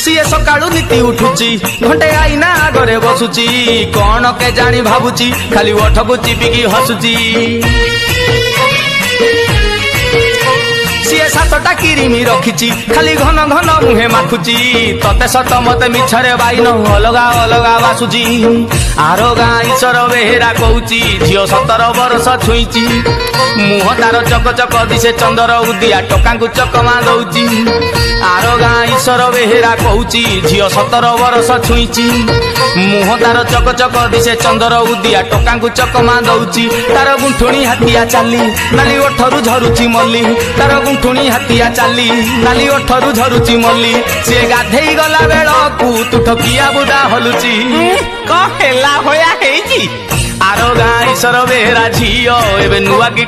CA सकाळू नीति उठुची घंटे आईना आगरे बसुची कौन के जानी भाबुची खाली ओठकू चिपिकी हसुची सीए सातटा किरिमी रखिची खाली घन घन मुहे माखुची तते सत मते मिछरे बाइन अलगा अलगा बासुची आरो गाँ ईश्वर बेहेरा कहूची झील 17 वर्ष छुईची मुह तार चक चक दिसे चंदर उदिया टका चकमा दौची आरो गाँ ईश्वर बेहेरा कहूची झील 17 वर्ष छुईची मुह तार चक चक दिसे चंदर उदिया टका चकमा दौची तार गुंठुणी हाथिया चाली नाली ओठरू झरुची मल्ली तार गुंठुणी हाथिया चाली नाली ओठरू झरुची मल्ली से गाधेई गला बेलकू तू ठकिया बुदा हलुची कहेला होया हेची आरो गाँ ईश्वर बेहेरा झील एबे नुआ की